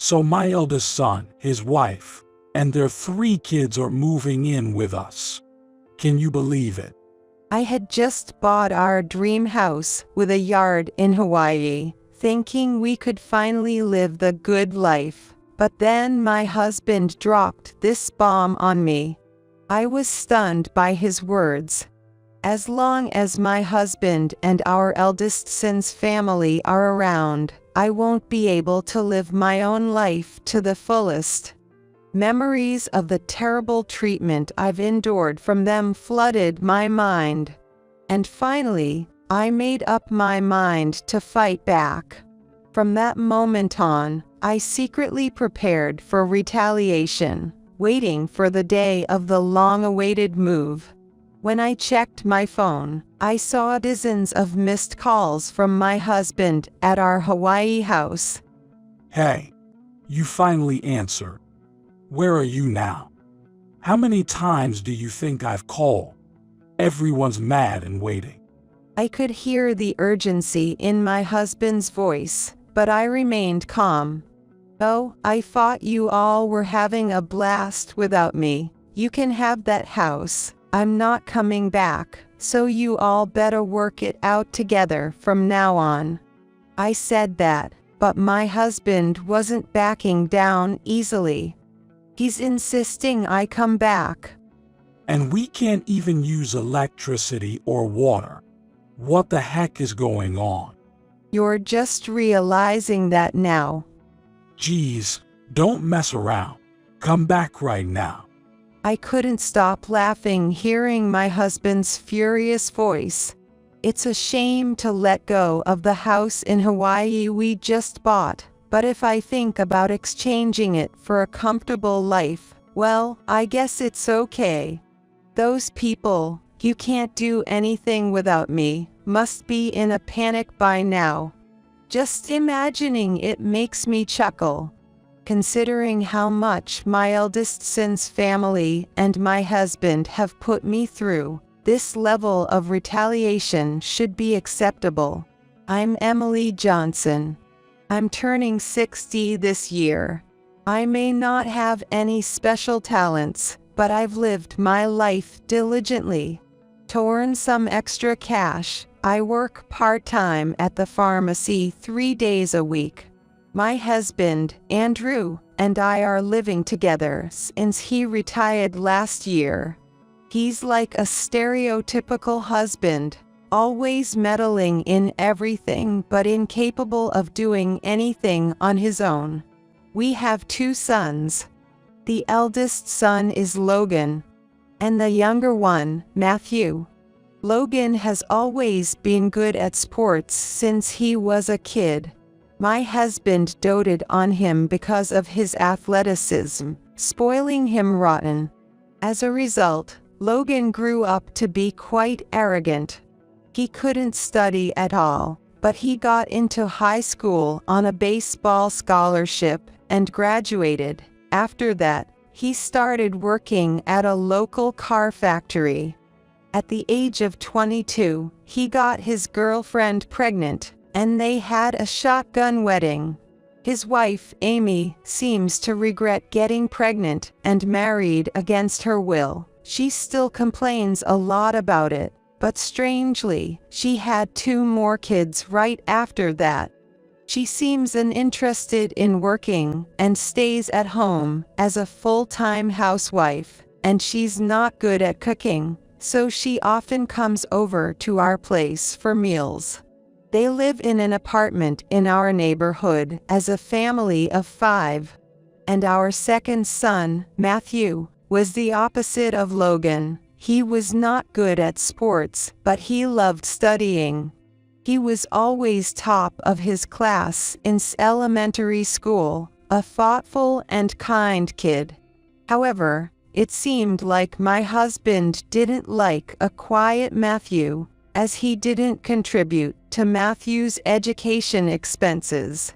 So my eldest son, his wife, and their 3 kids are moving in with us. Can you believe it? I had just bought our dream house with a yard in Hawaii, thinking we could finally live the good life. But then my husband dropped this bomb on me. I was stunned by his words. As long as my husband and our eldest son's family are around, I won't be able to live my own life to the fullest. Memories of the terrible treatment I've endured from them flooded my mind. And finally, I made up my mind to fight back. From that moment on, I secretly prepared for retaliation, waiting for the day of the long-awaited move. When I checked my phone, I saw dozens of missed calls from my husband at our Hawaii house. Hey, you finally answered. Where are you now? How many times do you think I've called? Everyone's mad and waiting. I could hear the urgency in my husband's voice, but I remained calm. Oh, I thought you all were having a blast without me. You can have that house. I'm not coming back, so you all better work it out together from now on. I said that, but my husband wasn't backing down easily. He's insisting I come back. And we can't even use electricity or water. What the heck is going on? You're just realizing that now. Geez, don't mess around. Come back right now. I couldn't stop laughing hearing my husband's furious voice. It's a shame to let go of the house in Hawaii we just bought, but if I think about exchanging it for a comfortable life, well, I guess it's okay. Those people, you can't do anything without me, must be in a panic by now. Just imagining it makes me chuckle. Considering how much my eldest son's family and my husband have put me through, this level of retaliation should be acceptable. I'm Emily Johnson. I'm turning 60 this year. I may not have any special talents, but I've lived my life diligently. To earn some extra cash, I work part-time at the pharmacy 3 days a week. My husband, Andrew, and I are living together since he retired last year. He's like a stereotypical husband, always meddling in everything but incapable of doing anything on his own. We have 2 sons. The eldest son is Logan, and the younger one, Matthew. Logan has always been good at sports since he was a kid. My husband doted on him because of his athleticism, spoiling him rotten. As a result, Logan grew up to be quite arrogant. He couldn't study at all, but he got into high school on a baseball scholarship and graduated. After that, he started working at a local car factory. At the age of 22, he got his girlfriend pregnant, and they had a shotgun wedding. His wife, Amy, seems to regret getting pregnant and married against her will. She still complains a lot about it, but strangely, she had 2 more kids right after that. She seems uninterested in working and stays at home as a full-time housewife, and she's not good at cooking, so she often comes over to our place for meals. They live in an apartment in our neighborhood as a family of 5. And our second son, Matthew, was the opposite of Logan. He was not good at sports, but he loved studying. He was always top of his class in elementary school, a thoughtful and kind kid. However, it seemed like my husband didn't like a quiet Matthew, as he didn't contribute to Matthew's education expenses.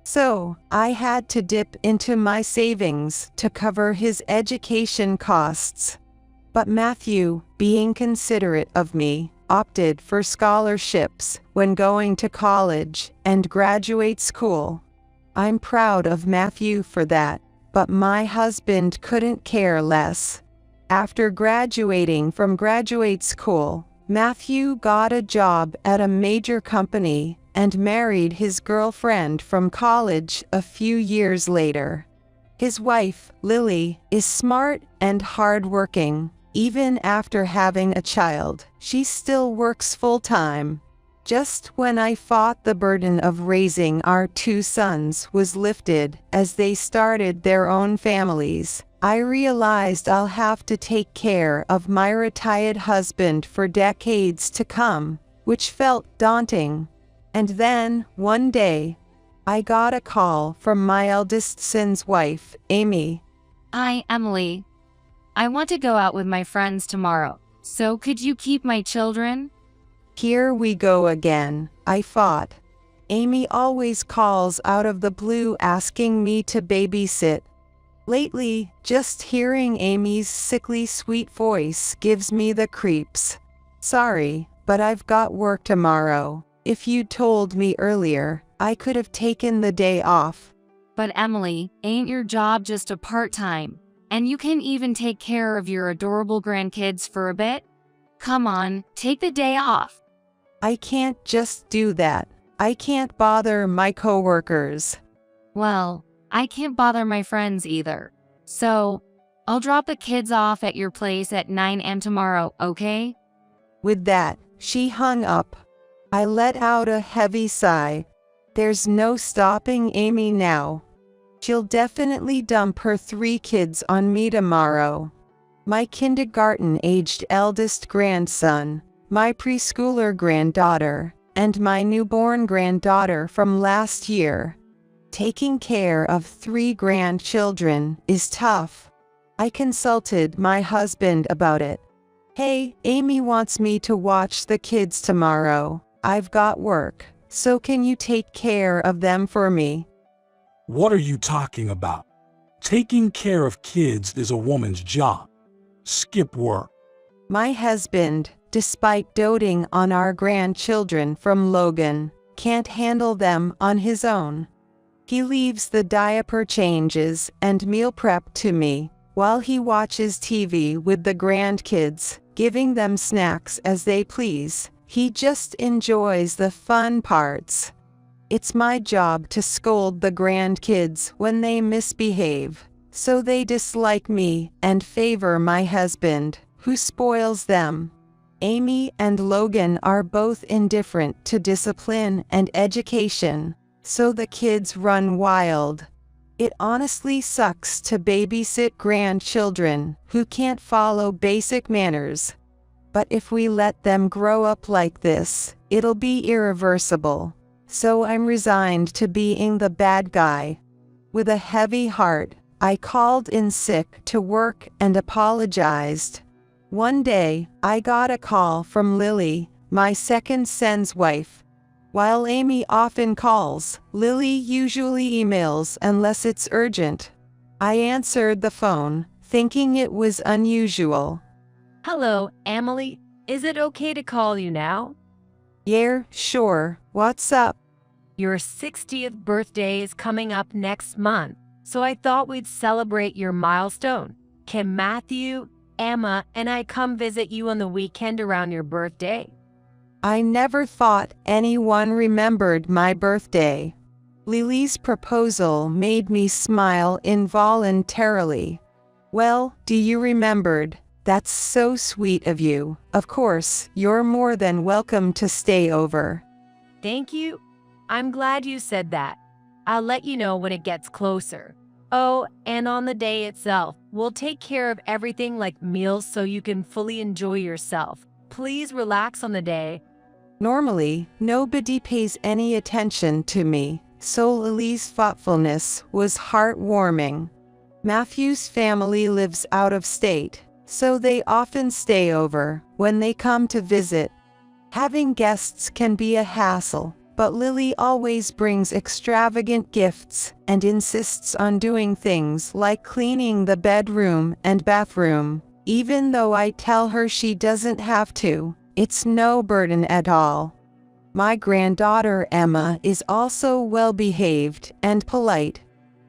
So, I had to dip into my savings to cover his education costs. But Matthew, being considerate of me, opted for scholarships when going to college and graduate school. I'm proud of Matthew for that, but my husband couldn't care less. After graduating from graduate school, Matthew got a job at a major company and married his girlfriend from college a few years later. His wife, Lily, is smart and hardworking. Even after having a child, she still works full-time. Just when I thought the burden of raising our two sons was lifted as they started their own families, I realized I'll have to take care of my retired husband for decades to come, which felt daunting. And then, one day, I got a call from my eldest son's wife, Amy. Hi, Emily. I want to go out with my friends tomorrow, so could you keep my children? Here we go again, I thought. Amy always calls out of the blue asking me to babysit. Lately, just hearing Amy's sickly sweet voice gives me the creeps. Sorry, but I've got work tomorrow. If you'd told me earlier, I could have taken the day off. But Emily, ain't your job just a part-time? And you can even take care of your adorable grandkids for a bit? Come on, take the day off. I can't just do that. I can't bother my coworkers. Well, I can't bother my friends either. So, I'll drop the kids off at your place at 9 a.m. tomorrow, okay? With that, she hung up. I let out a heavy sigh. There's no stopping Amy now. She'll definitely dump her 3 kids on me tomorrow. My kindergarten-aged eldest grandson, my preschooler granddaughter, and my newborn granddaughter from last year. Taking care of 3 grandchildren is tough. I consulted my husband about it. Hey, Amy wants me to watch the kids tomorrow. I've got work, so can you take care of them for me? What are you talking about? Taking care of kids is a woman's job. Skip work. My husband, despite doting on our grandchildren from Logan, can't handle them on his own. He leaves the diaper changes and meal prep to me, while he watches TV with the grandkids, giving them snacks as they please. He just enjoys the fun parts. It's my job to scold the grandkids when they misbehave, so they dislike me and favor my husband, who spoils them. Amy and Logan are both indifferent to discipline and education, so the kids run wild. It honestly sucks to babysit grandchildren who can't follow basic manners. But if we let them grow up like this, it'll be irreversible. So I'm resigned to being the bad guy. With a heavy heart, I called in sick to work and apologized. One day, I got a call from Lily, my second son's wife. While Amy often calls, Lily usually emails unless it's urgent. I answered the phone, thinking it was unusual. Hello, Emily. Is it okay to call you now? Yeah, sure. What's up? Your 60th birthday is coming up next month, so I thought we'd celebrate your milestone. Can Matthew, Emma, and I come visit you on the weekend around your birthday? I never thought anyone remembered my birthday. Lily's proposal made me smile involuntarily. Well, do you remembered? That's so sweet of you. Of course, you're more than welcome to stay over. Thank you. I'm glad you said that. I'll let you know when it gets closer. Oh, and on the day itself, we'll take care of everything like meals so you can fully enjoy yourself. Please relax on the day. Normally, nobody pays any attention to me, so Lily's thoughtfulness was heartwarming. Matthew's family lives out of state, so they often stay over when they come to visit. Having guests can be a hassle, but Lily always brings extravagant gifts and insists on doing things like cleaning the bedroom and bathroom. Even though I tell her she doesn't have to, it's no burden at all. My granddaughter Emma is also well behaved and polite.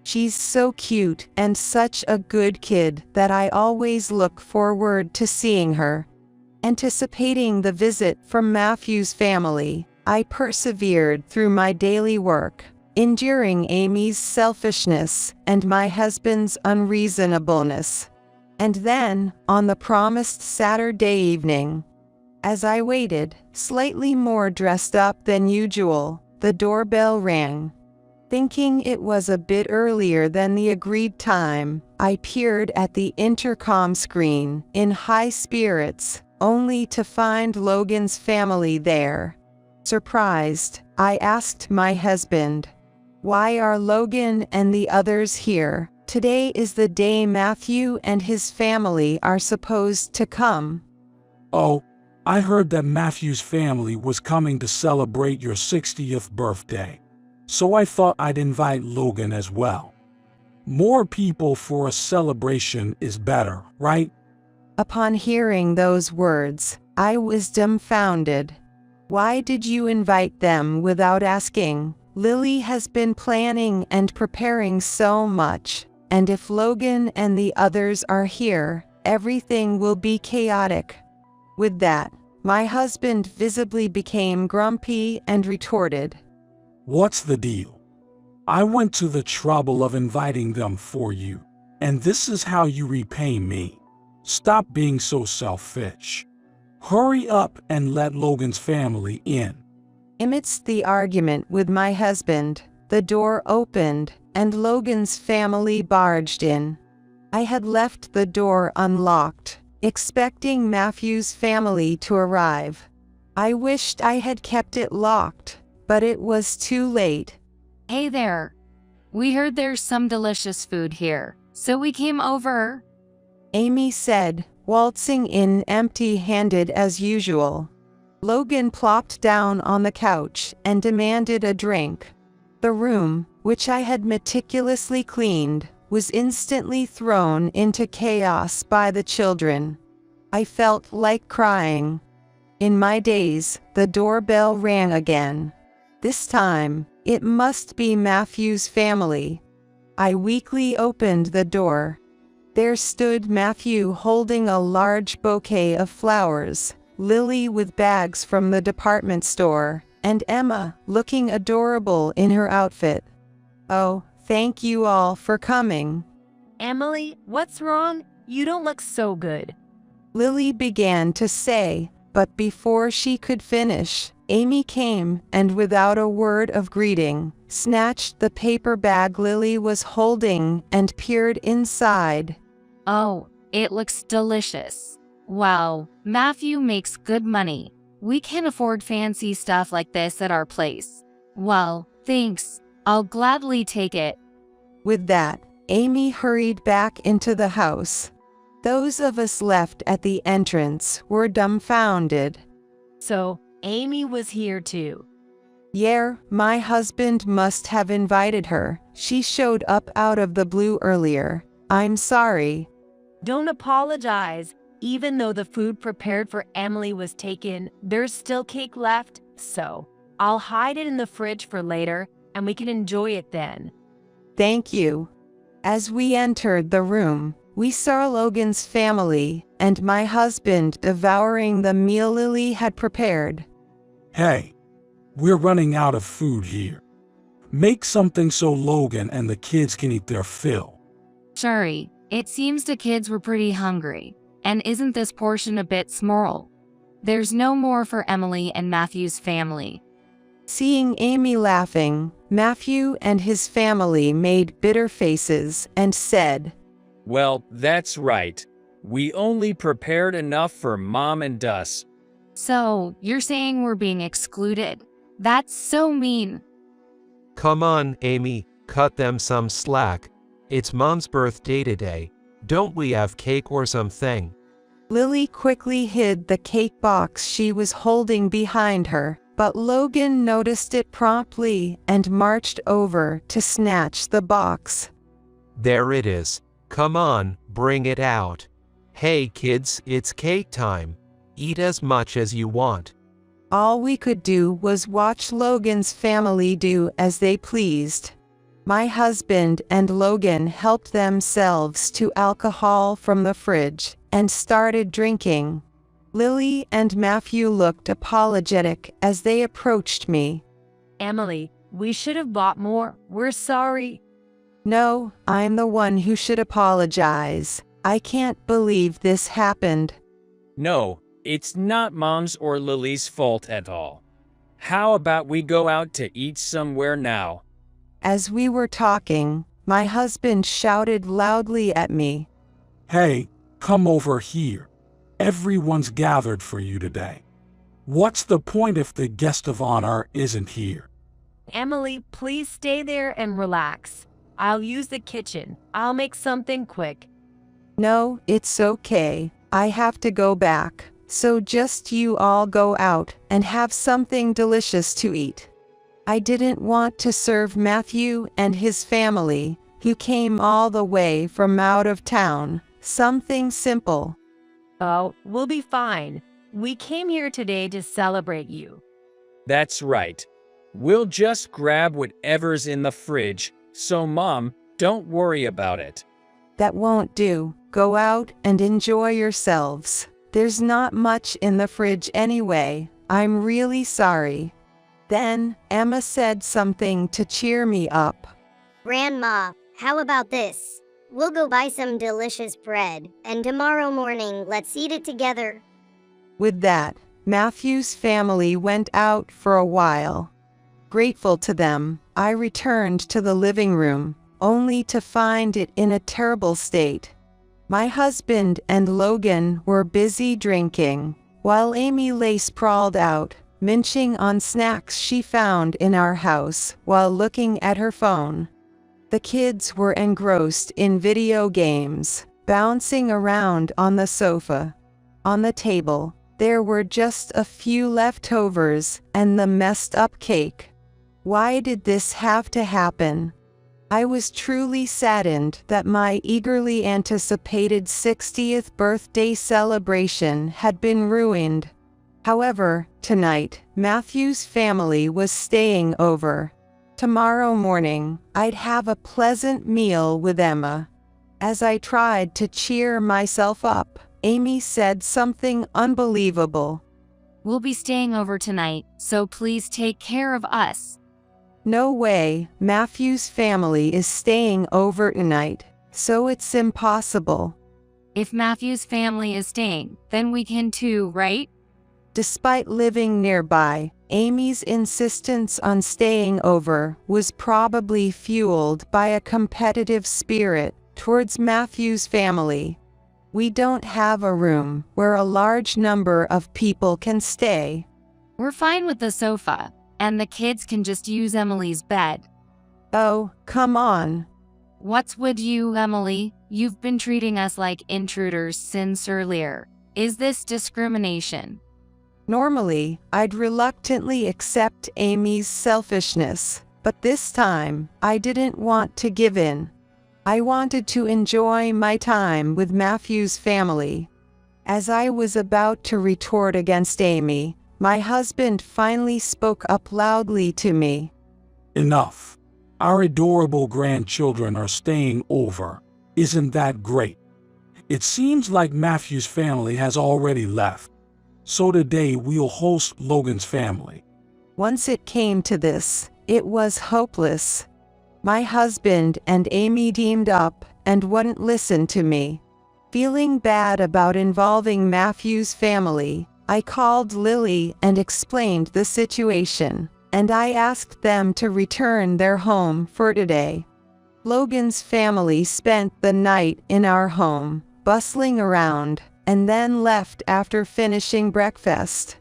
She's so cute and such a good kid that I always look forward to seeing her. Anticipating the visit from Matthew's family, I persevered through my daily work, enduring Amy's selfishness and my husband's unreasonableness. And then, on the promised Saturday evening, as I waited, slightly more dressed up than usual, the doorbell rang. Thinking it was a bit earlier than the agreed time, I peered at the intercom screen in high spirits, only to find Logan's family there. Surprised, I asked my husband, "Why are Logan and the others here? Today is the day Matthew and his family are supposed to come." Oh, I heard that Matthew's family was coming to celebrate your 60th birthday, so I thought I'd invite Logan as well. More people for a celebration is better, right? Upon hearing those words, I was dumbfounded. Why did you invite them without asking? Lily has been planning and preparing so much, and if Logan and the others are here, everything will be chaotic. With that, my husband visibly became grumpy and retorted, What's the deal? I went to the trouble of inviting them for you, and this is how you repay me. Stop being so selfish. Hurry up and let Logan's family in. Amidst the argument with my husband, the door opened and Logan's family barged in. I had left the door unlocked, expecting Matthew's family to arrive. I wished I had kept it locked, but it was too late. Hey there. We heard there's some delicious food here, so we came over. Amy said, waltzing in empty-handed as usual. Logan plopped down on the couch and demanded a drink. The room, which I had meticulously cleaned, was instantly thrown into chaos by the children. I felt like crying. In my daze, the doorbell rang again. This time, it must be Matthew's family. I weakly opened the door. There stood Matthew holding a large bouquet of flowers, Lily with bags from the department store, and Emma looking adorable in her outfit. Oh, thank you all for coming. Emily, what's wrong? You don't look so good. Lily began to say, but before she could finish, Amy came and without a word of greeting, snatched the paper bag Lily was holding and peered inside. Oh, it looks delicious. Wow, Matthew makes good money. We can't afford fancy stuff like this at our place. Well, thanks. I'll gladly take it. With that, Amy hurried back into the house. Those of us left at the entrance were dumbfounded. So, Amy was here too. Yeah, my husband must have invited her. She showed up out of the blue earlier. I'm sorry. Don't apologize. Even though the food prepared for Emily was taken, there's still cake left, so I'll hide it in the fridge for later and we can enjoy it then. Thank you. As we entered the room, we saw Logan's family and my husband devouring the meal Lily had prepared. Hey, we're running out of food here. Make something so Logan and the kids can eat their fill. Sorry, it seems the kids were pretty hungry. And isn't this portion a bit small? There's no more for Emily and Matthew's family. Seeing Amy laughing, Matthew and his family made bitter faces and said, Well, that's right. We only prepared enough for Mom and us. So, you're saying we're being excluded? That's so mean. Come on, Amy, cut them some slack. It's Mom's birthday today. Don't we have cake or something? Lily quickly hid the cake box she was holding behind her, but Logan noticed it promptly and marched over to snatch the box. There it is. Come on, bring it out. Hey kids, it's cake time. Eat as much as you want. All we could do was watch Logan's family do as they pleased. My husband and Logan helped themselves to alcohol from the fridge and started drinking. Lily and Matthew looked apologetic as they approached me. Emily, we should have bought more. We're sorry. No, I'm the one who should apologize. I can't believe this happened. No, it's not Mom's or Lily's fault at all. How about we go out to eat somewhere now? As we were talking, my husband shouted loudly at me. Hey, come over here. Everyone's gathered for you today. What's the point if the guest of honor isn't here? Emily, please stay there and relax. I'll use the kitchen. I'll make something quick. No, it's okay. I have to go back. So just you all go out and have something delicious to eat. I didn't want to serve Matthew and his family, who came all the way from out of town, something simple. Oh, we'll be fine. We came here today to celebrate you. That's right. We'll just grab whatever's in the fridge, so Mom, don't worry about it. That won't do. Go out and enjoy yourselves. There's not much in the fridge anyway. I'm really sorry. Then, Emma said something to cheer me up. Grandma, how about this? We'll go buy some delicious bread, and tomorrow morning let's eat it together. With that, Matthew's family went out for a while. Grateful to them, I returned to the living room, only to find it in a terrible state. My husband and Logan were busy drinking, while Amy lay sprawled out, munching on snacks she found in our house while looking at her phone. The kids were engrossed in video games, bouncing around on the sofa. On the table, there were just a few leftovers and the messed up cake. Why did this have to happen? I was truly saddened that my eagerly anticipated 60th birthday celebration had been ruined. However, tonight, Matthew's family was staying over. Tomorrow morning, I'd have a pleasant meal with Emma. As I tried to cheer myself up, Amy said something unbelievable. We'll be staying over tonight, so please take care of us. No way, Matthew's family is staying over tonight, so it's impossible. If Matthew's family is staying, then we can too, right? Despite living nearby, Amy's insistence on staying over was probably fueled by a competitive spirit towards Matthew's family. We don't have a room where a large number of people can stay. We're fine with the sofa, and the kids can just use Emily's bed. Oh, come on. What's with you, Emily? You've been treating us like intruders since earlier. Is this discrimination? Normally, I'd reluctantly accept Amy's selfishness, but this time, I didn't want to give in. I wanted to enjoy my time with Matthew's family. As I was about to retort against Amy, my husband finally spoke up loudly to me. Enough. Our adorable grandchildren are staying over. Isn't that great? It seems like Matthew's family has already left. So today we'll host Logan's family. Once it came to this, it was hopeless. My husband and Amy teamed up and wouldn't listen to me. Feeling bad about involving Matthew's family, I called Lily and explained the situation, and I asked them to return their home for today. Logan's family spent the night in our home, bustling around, and then left after finishing breakfast.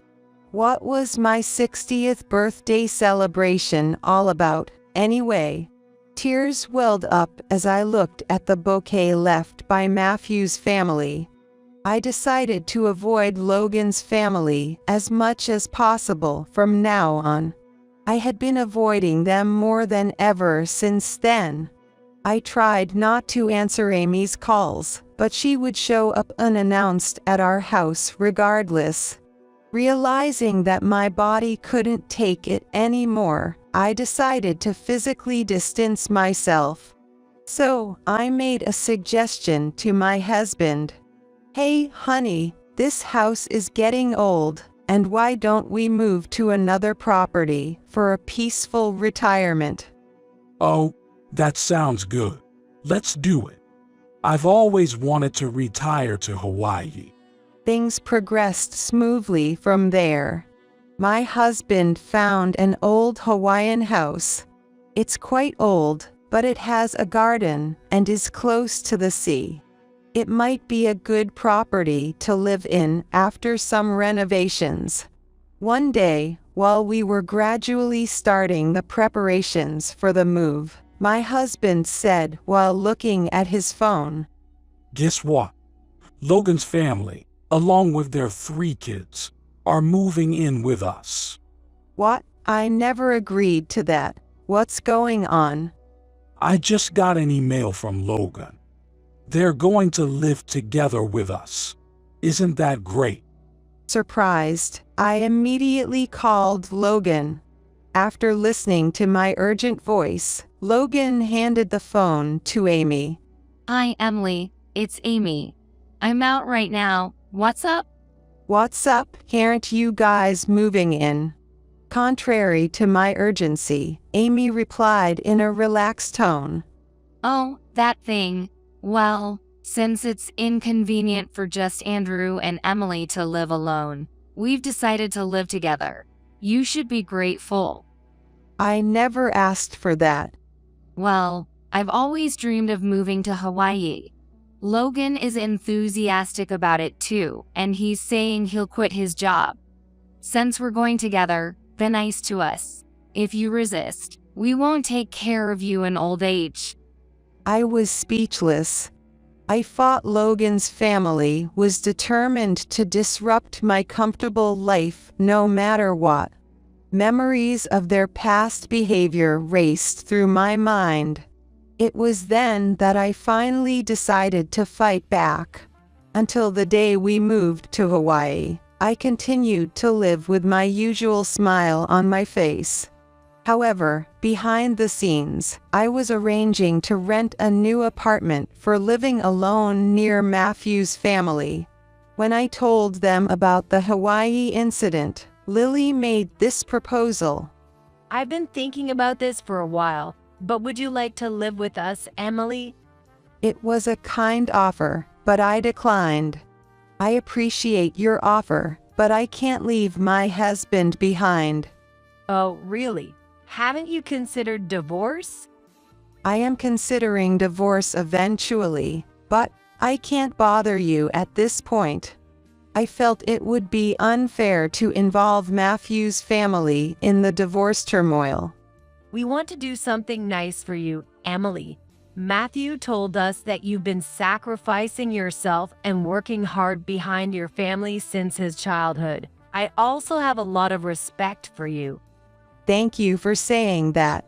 What was my 60th birthday celebration all about, anyway? Tears welled up as I looked at the bouquet left by Matthew's family. I decided to avoid Logan's family as much as possible from now on. I had been avoiding them more than ever since then. I tried not to answer Amy's calls, but she would show up unannounced at our house regardless. Realizing that my body couldn't take it anymore, I decided to physically distance myself. So, I made a suggestion to my husband. Hey, honey, this house is getting old, and why don't we move to another property for a peaceful retirement? Oh, that sounds good. Let's do it. I've always wanted to retire to Hawaii. Things progressed smoothly from there. My husband found an old Hawaiian house. It's quite old, but it has a garden and is close to the sea. It might be a good property to live in after some renovations. One day, while we were gradually starting the preparations for the move, my husband said while looking at his phone, Guess what? Logan's family, along with their 3 kids, are moving in with us. "What? I never agreed to that. What's going on?" I just got an email from Logan. They're going to live together with us. Isn't that great? Surprised, I immediately called Logan. After listening to my urgent voice, Logan handed the phone to Amy. Hi, Emily. It's Amy. I'm out right now. What's up? "What's up? Aren't you guys moving in?" Contrary to my urgency, Amy replied in a relaxed tone. Oh, that thing. Well, since it's inconvenient for just Andrew and Emily to live alone, we've decided to live together. You should be grateful. I never asked for that. Well, I've always dreamed of moving to Hawaii. Logan is enthusiastic about it too, and he's saying he'll quit his job. Since we're going together, be nice to us. If you resist, we won't take care of you in old age. I was speechless. I thought Logan's family was determined to disrupt my comfortable life no matter what. Memories of their past behavior raced through my mind. It was then that I finally decided to fight back. Until the day we moved to Hawaii, I continued to live with my usual smile on my face. However, behind the scenes, I was arranging to rent a new apartment for living alone near Matthew's family. When I told them about the Hawaii incident, Lily made this proposal. I've been thinking about this for a while, but would you like to live with us, Emily? It was a kind offer, but I declined. I appreciate your offer, but I can't leave my husband behind. Oh, really? Haven't you considered divorce? I am considering divorce eventually, but I can't bother you at this point. I felt it would be unfair to involve Matthew's family in the divorce turmoil. We want to do something nice for you, Emily. Matthew told us that you've been sacrificing yourself and working hard behind your family since his childhood. I also have a lot of respect for you. Thank you for saying that.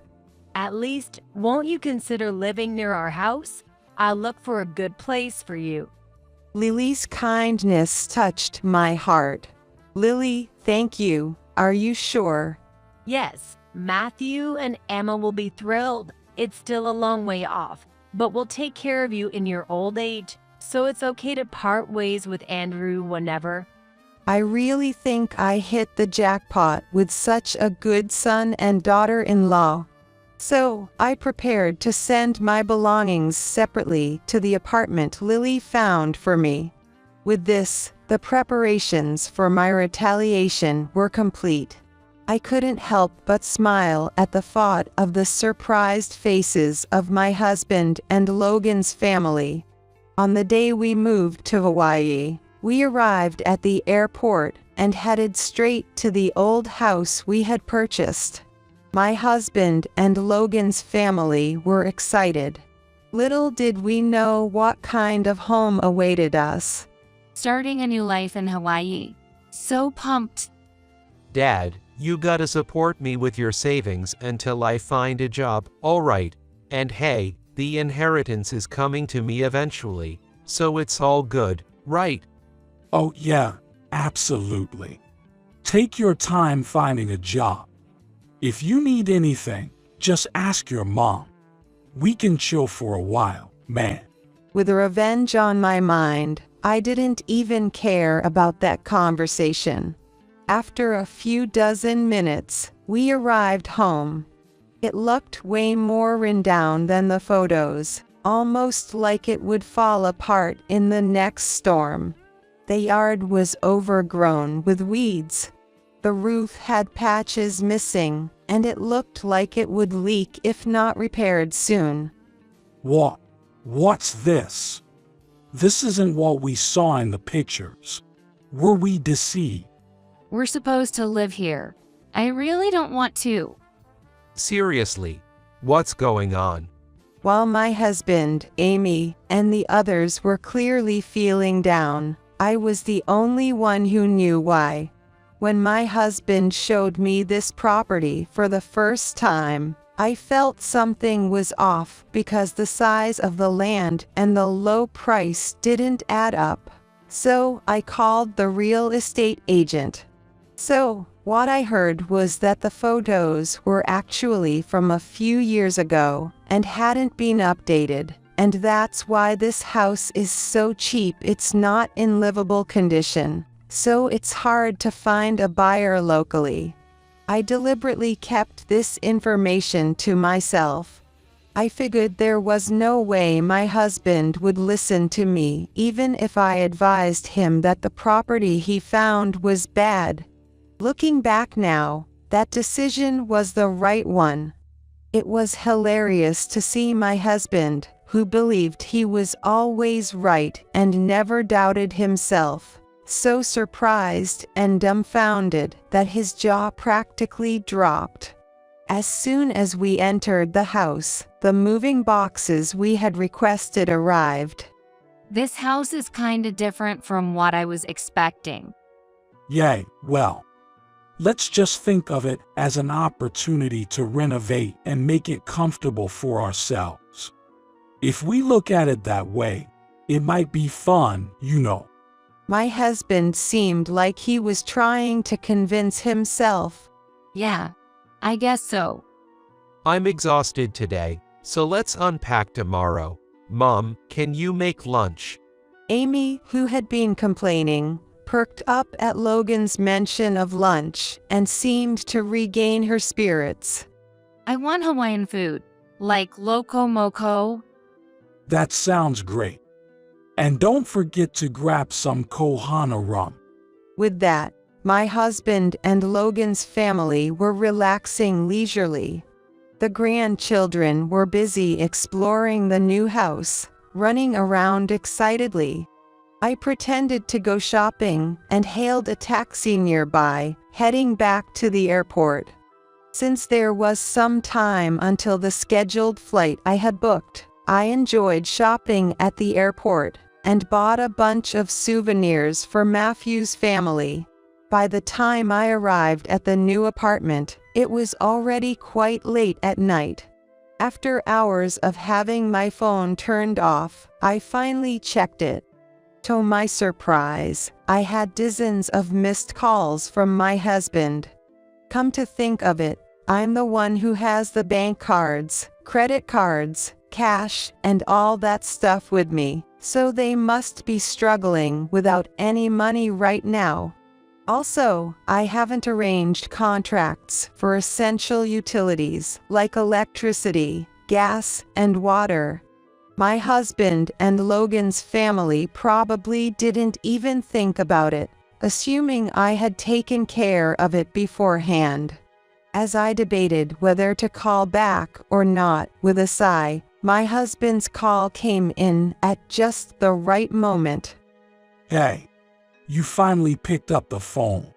At least, won't you consider living near our house? I'll look for a good place for you. Lily's kindness touched my heart. Lily, thank you. Are you sure? Yes, Matthew and Emma will be thrilled. It's still a long way off, but we'll take care of you in your old age, so it's okay to part ways with Andrew whenever. I really think I hit the jackpot with such a good son and daughter-in-law. So, I prepared to send my belongings separately to the apartment Lily found for me. With this, the preparations for my retaliation were complete. I couldn't help but smile at the thought of the surprised faces of my husband and Logan's family. On the day we moved to Hawaii, we arrived at the airport and headed straight to the old house we had purchased. My husband and Logan's family were excited. Little did we know what kind of home awaited us. Starting a new life in Hawaii. So pumped. Dad, you gotta support me with your savings until I find a job, alright? And hey, the inheritance is coming to me eventually, so it's all good, right? Oh yeah, absolutely. Take your time finding a job. If you need anything, just ask your mom. We can chill for a while, man. With revenge on my mind, I didn't even care about that conversation. After a few dozen minutes, we arrived home. It looked way more rundown than the photos, almost like it would fall apart in the next storm. The yard was overgrown with weeds. The roof had patches missing, and it looked like it would leak if not repaired soon. What's this? This isn't what we saw in the pictures. Were we deceived? We're supposed to live here. I really don't want to. Seriously, what's going on? While my husband, Amy, and the others were clearly feeling down, I was the only one who knew why. When my husband showed me this property for the first time, I felt something was off because the size of the land and the low price didn't add up. So I called the real estate agent. So, what I heard was that the photos were actually from a few years ago and hadn't been updated, and that's why this house is so cheap. It's not in livable condition, so it's hard to find a buyer locally. I deliberately kept this information to myself. I figured there was no way my husband would listen to me even if I advised him that the property he found was bad. Looking back now, that decision was the right one. It was hilarious to see my husband, who believed he was always right and never doubted himself, so surprised and dumbfounded that his jaw practically dropped. As soon as we entered the house, the moving boxes we had requested arrived. This house is kinda different from what I was expecting. Yay, well. Let's just think of it as an opportunity to renovate and make it comfortable for ourselves. If we look at it that way, it might be fun, you know. My husband seemed like he was trying to convince himself. Yeah, I guess so. I'm exhausted today, so let's unpack tomorrow. Mom, can you make lunch? Amy, who had been complaining, perked up at Logan's mention of lunch and seemed to regain her spirits. I want Hawaiian food, like loco moco. That sounds great. And don't forget to grab some Kohana rum. With that, my husband and Logan's family were relaxing leisurely. The grandchildren were busy exploring the new house, running around excitedly. I pretended to go shopping and hailed a taxi nearby, heading back to the airport. Since there was some time until the scheduled flight I had booked, I enjoyed shopping at the airport and bought a bunch of souvenirs for Matthew's family. By the time I arrived at the new apartment, it was already quite late at night. After hours of having my phone turned off, I finally checked it. To my surprise, I had dozens of missed calls from my husband. Come to think of it, I'm the one who has the bank cards, credit cards, cash, and all that stuff with me, so they must be struggling without any money right now. Also, I haven't arranged contracts for essential utilities like electricity, gas, and water. My husband and Logan's family probably didn't even think about it, assuming I had taken care of it beforehand. As I debated whether to call back or not with a sigh, my husband's call came in at just the right moment. Hey, you finally picked up the phone.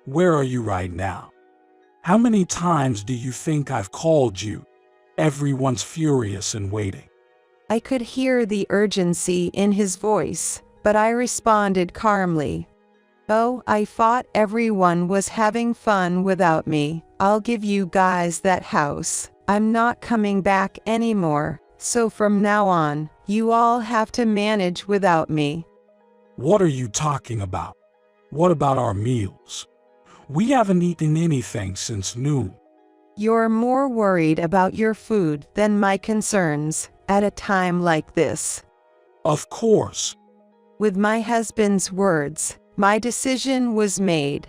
Where are you right now? How many times do you think I've called you? Everyone's furious and waiting. I could hear the urgency in his voice, but I responded calmly. Oh, I thought everyone was having fun without me. I'll give you guys that house. I'm not coming back anymore, so from now on, you all have to manage without me. What are you talking about? What about our meals? We haven't eaten anything since noon. You're more worried about your food than my concerns at a time like this. Of course. With my husband's words, my decision was made.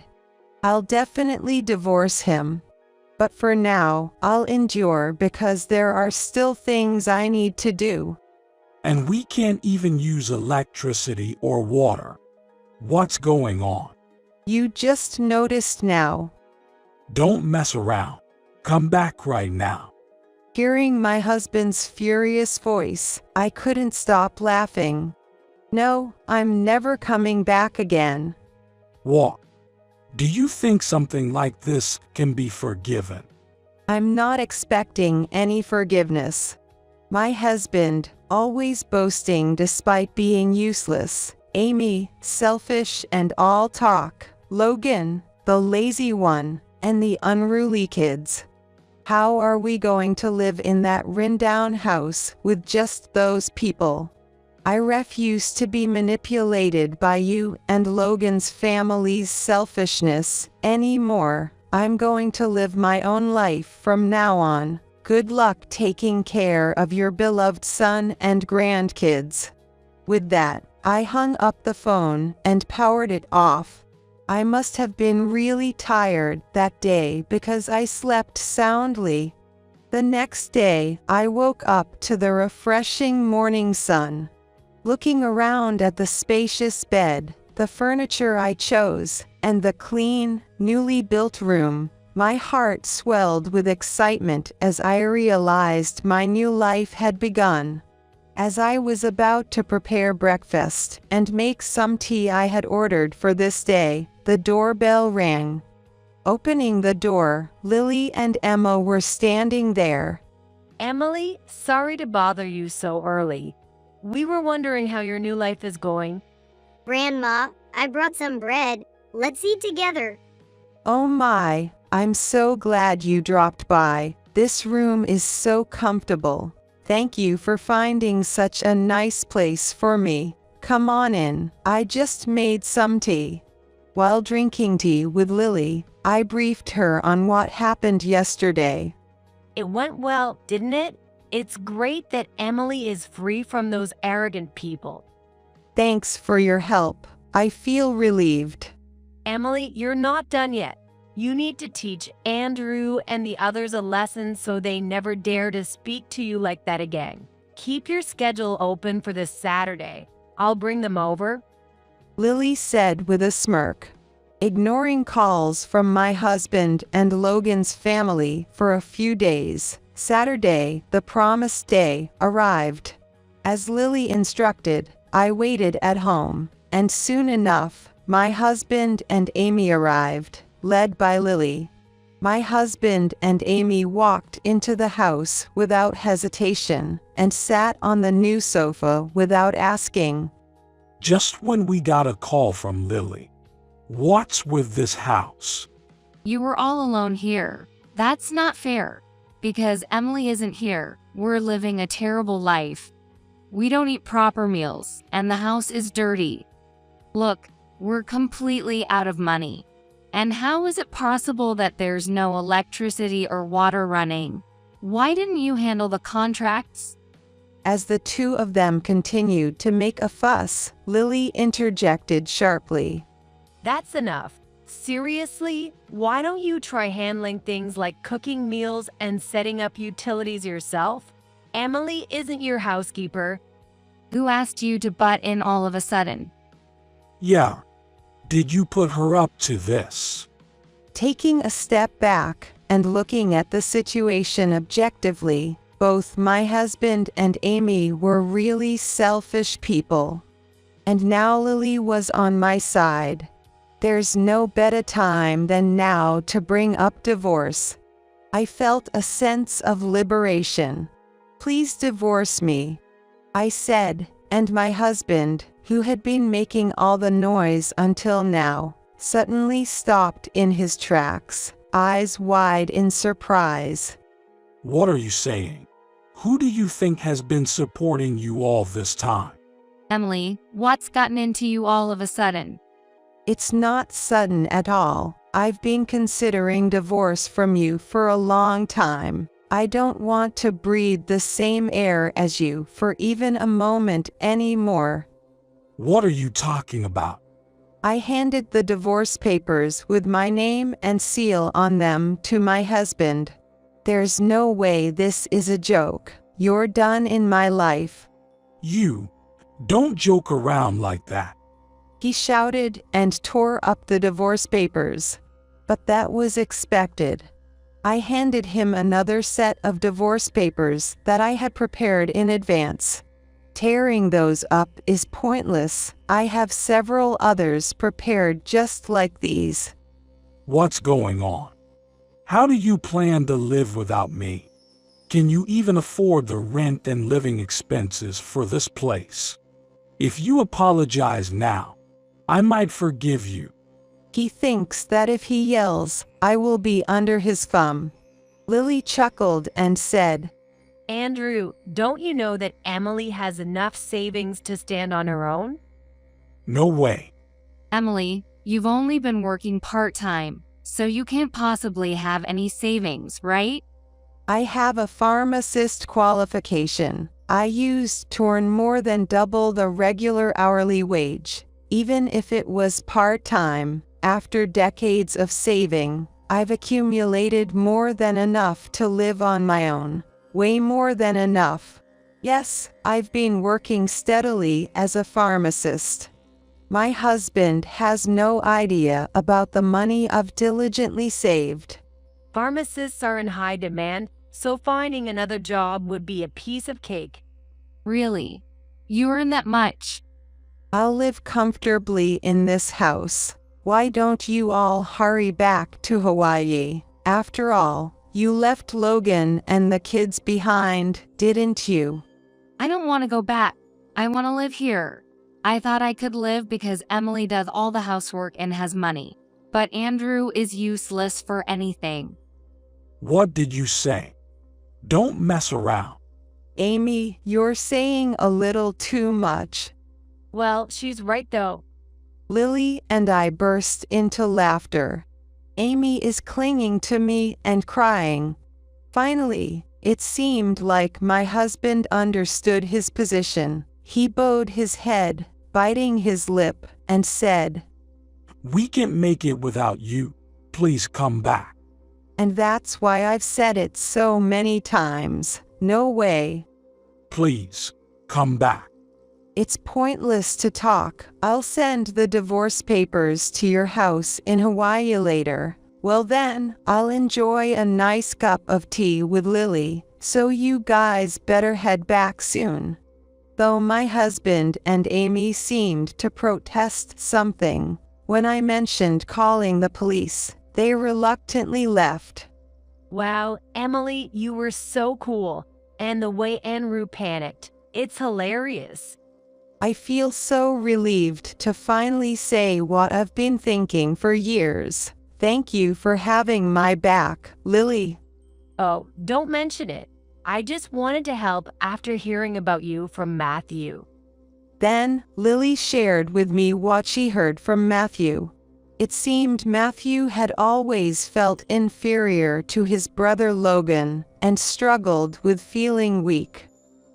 I'll definitely divorce him. But for now, I'll endure because there are still things I need to do. And we can't even use electricity or water. What's going on? You just noticed now. Don't mess around. Come back right now. Hearing my husband's furious voice, I couldn't stop laughing. No, I'm never coming back again. What? Do you think something like this can be forgiven? I'm not expecting any forgiveness. My husband, always boasting despite being useless. Amy, selfish and all talk. Logan, the lazy one, and the unruly kids. How are we going to live in that rundown house with just those people? I refuse to be manipulated by you and Logan's family's selfishness anymore. I'm going to live my own life from now on. Good luck taking care of your beloved son and grandkids. With that, I hung up the phone and powered it off. I must have been really tired that day because I slept soundly. The next day, I woke up to the refreshing morning sun. Looking around at the spacious bed, the furniture I chose, and the clean, newly built room, my heart swelled with excitement as I realized my new life had begun. As I was about to prepare breakfast and make some tea I had ordered for this day, the doorbell rang. Opening the door, Lily and Emma were standing there. Emily, sorry to bother you so early. We were wondering how your new life is going. Grandma, I brought some bread. Let's eat together. Oh my, I'm so glad you dropped by. This room is so comfortable. Thank you for finding such a nice place for me. Come on in, I just made some tea. While drinking tea with Lily, I briefed her on what happened yesterday. It went well, didn't it? It's great that Emily is free from those arrogant people. Thanks for your help. I feel relieved. Emily, you're not done yet. You need to teach Andrew and the others a lesson so they never dare to speak to you like that again. Keep your schedule open for this Saturday. I'll bring them over. Lily said with a smirk. Ignoring calls from my husband and Logan's family for a few days, Saturday, the promised day, arrived. As Lily instructed, I waited at home, and soon enough, my husband and Amy arrived, led by Lily. My husband and Amy walked into the house without hesitation and sat on the new sofa without asking. Just when we got a call from Lily. What's with this house? You were all alone here. That's not fair. Because Emily isn't here, we're living a terrible life. We don't eat proper meals, and the house is dirty. Look, we're completely out of money. And how is it possible that there's no electricity or water running? Why didn't you handle the contracts? As the two of them continued to make a fuss, Lily interjected sharply. That's enough. Seriously, why don't you try handling things like cooking meals and setting up utilities yourself? Emily isn't your housekeeper. Who asked you to butt in all of a sudden? Yeah. Did you put her up to this? Taking a step back and looking at the situation objectively, both my husband and Amy were really selfish people. And now Lily was on my side. There's no better time than now to bring up divorce. I felt a sense of liberation. Please divorce me, I said, and my husband, who had been making all the noise until now, suddenly stopped in his tracks, eyes wide in surprise. What are you saying? Who do you think has been supporting you all this time? Emily, what's gotten into you all of a sudden? It's not sudden at all. I've been considering divorce from you for a long time. I don't want to breathe the same air as you for even a moment anymore. What are you talking about? I handed the divorce papers with my name and seal on them to my husband. There's no way this is a joke. You're done in my life. You don't joke around like that. He shouted and tore up the divorce papers. But that was expected. I handed him another set of divorce papers that I had prepared in advance. Tearing those up is pointless. I have several others prepared just like these. What's going on? How do you plan to live without me? Can you even afford the rent and living expenses for this place? If you apologize now, I might forgive you. He thinks that if he yells, I will be under his thumb. Lily chuckled and said, Andrew, don't you know that Emily has enough savings to stand on her own? No way. Emily, you've only been working part-time, so you can't possibly have any savings, right? I have a pharmacist qualification. I used to earn more than double the regular hourly wage, even if it was part-time. After decades of saving, I've accumulated more than enough to live on my own. Way more than enough. Yes, I've been working steadily as a pharmacist. My husband has no idea about the money I've diligently saved. Pharmacists are in high demand, so finding another job would be a piece of cake. Really? You earn that much? I'll live comfortably in this house. Why don't you all hurry back to Hawaii? After all, you left Logan and the kids behind, didn't you? I don't want to go back. I want to live here. I thought I could live because Emily does all the housework and has money. But Andrew is useless for anything. What did you say? Don't mess around. Amy, you're saying a little too much. Well, she's right though. Lily and I burst into laughter. Amy is clinging to me and crying. Finally, it seemed like my husband understood his position. He bowed his head, biting his lip, and said, We can't make it without you. Please come back. And that's why I've said it so many times. No way. Please, come back. It's pointless to talk. I'll send the divorce papers to your house in Hawaii later. Well then, I'll enjoy a nice cup of tea with Lily, so you guys better head back soon. Though my husband and Amy seemed to protest something, when I mentioned calling the police, they reluctantly left. Wow, Emily, you were so cool. And the way Andrew panicked, it's hilarious. I feel so relieved to finally say what I've been thinking for years. Thank you for having my back, Lily. Oh, don't mention it. I just wanted to help after hearing about you from Matthew. Then, Lily shared with me what she heard from Matthew. It seemed Matthew had always felt inferior to his brother Logan and struggled with feeling weak.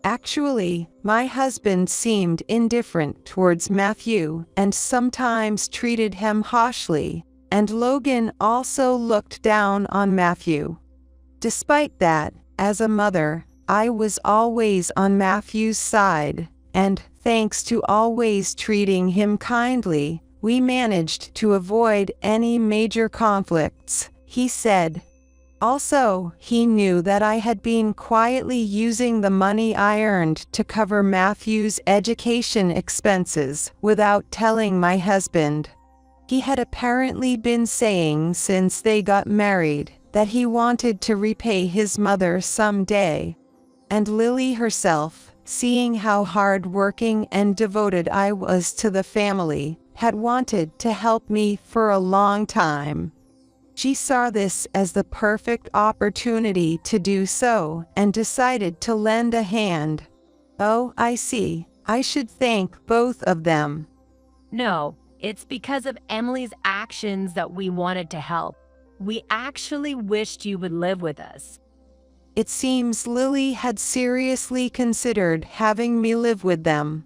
Actually, my husband seemed indifferent towards Matthew and sometimes treated him harshly, and Logan also looked down on Matthew. Despite that, as a mother, I was always on Matthew's side, and thanks to always treating him kindly, we managed to avoid any major conflicts, he said. Also, he knew that I had been quietly using the money I earned to cover Matthew's education expenses without telling my husband. He had apparently been saying since they got married that he wanted to repay his mother someday. And Lily herself, seeing how hard-working and devoted I was to the family, had wanted to help me for a long time. She saw this as the perfect opportunity to do so and decided to lend a hand. Oh, I see. I should thank both of them. No, It's because of Emily's actions that we wanted to help. We actually wished you would live with us. It seems Lily had seriously considered having me live with them.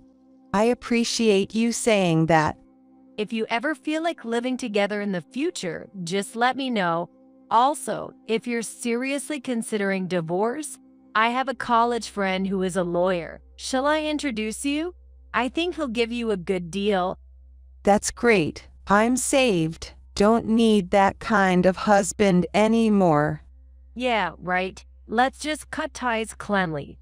I appreciate you saying that. If you ever feel like living together in the future, just let me know. Also, if you're seriously considering divorce, I have a college friend who is a lawyer. Shall I introduce you? I think he'll give you a good deal. That's great. I'm saved. Don't need that kind of husband anymore. Yeah, right. Let's just cut ties cleanly.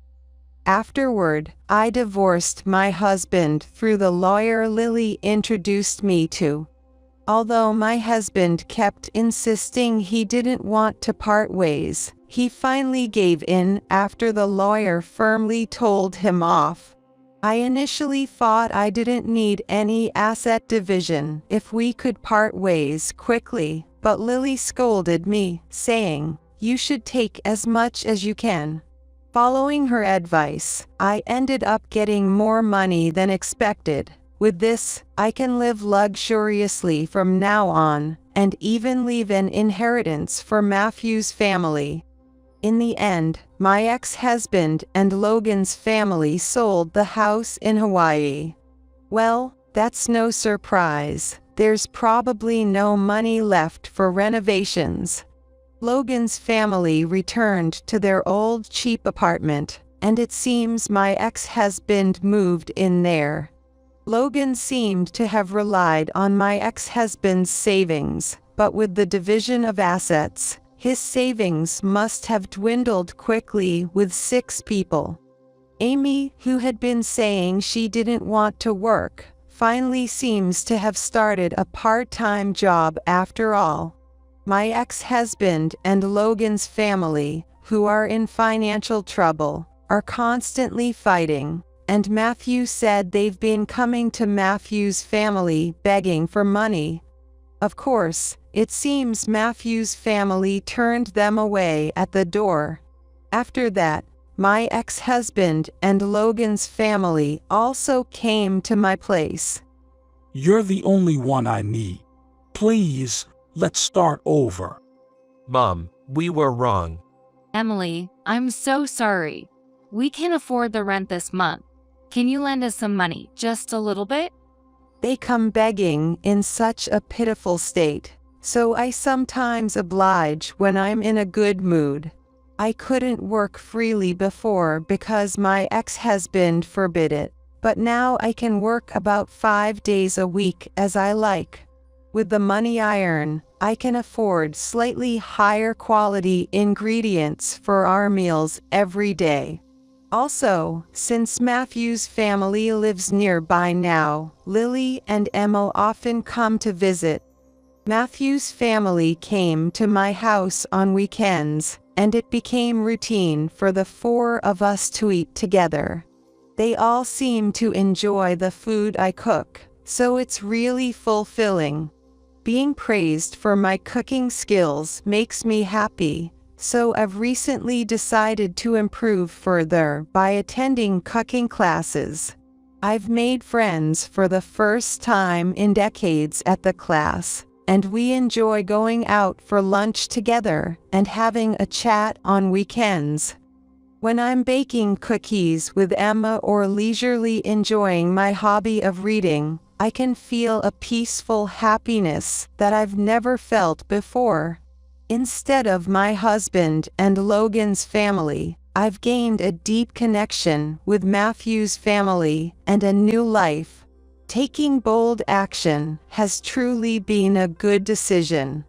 Afterward, I divorced my husband through the lawyer Lily introduced me to. Although my husband kept insisting he didn't want to part ways, he finally gave in after the lawyer firmly told him off. I initially thought I didn't need any asset division if we could part ways quickly, but Lily scolded me, saying, "You should take as much as you can." Following her advice, I ended up getting more money than expected. With this, I can live luxuriously from now on, and even leave an inheritance for Matthew's family. In the end, my ex-husband and Logan's family sold the house in Hawaii. Well, that's no surprise. There's probably no money left for renovations. Logan's family returned to their old cheap apartment, and it seems my ex-husband moved in there. Logan seemed to have relied on my ex-husband's savings, but with the division of assets, his savings must have dwindled quickly with 6 people. Amy, who had been saying she didn't want to work, finally seems to have started a part-time job after all. My ex-husband and Logan's family, who are in financial trouble, are constantly fighting, and Matthew said they've been coming to Matthew's family begging for money. Of course, it seems Matthew's family turned them away at the door. After that, my ex-husband and Logan's family also came to my place. You're the only one I need. Please, let's start over. Mom, we were wrong. Emily, I'm so sorry. We can't afford the rent this month. Can you lend us some money, just a little bit? They come begging in such a pitiful state, so I sometimes oblige when I'm in a good mood. I couldn't work freely before because my ex-husband forbid it, but now I can work about 5 days a week as I like. With the money I earn, I can afford slightly higher quality ingredients for our meals every day. Also, since Matthew's family lives nearby now, Lily and Emma often come to visit. Matthew's family came to my house on weekends, and it became routine for the 4 of us to eat together. They all seem to enjoy the food I cook, so it's really fulfilling. Being praised for my cooking skills makes me happy. So I've recently decided to improve further by attending cooking classes. I've made friends for the first time in decades at the class, and we enjoy going out for lunch together and having a chat on weekends. When I'm baking cookies with Emma or leisurely enjoying my hobby of reading, I can feel a peaceful happiness that I've never felt before. Instead of my husband and Logan's family, I've gained a deep connection with Matthew's family and a new life. Taking bold action has truly been a good decision.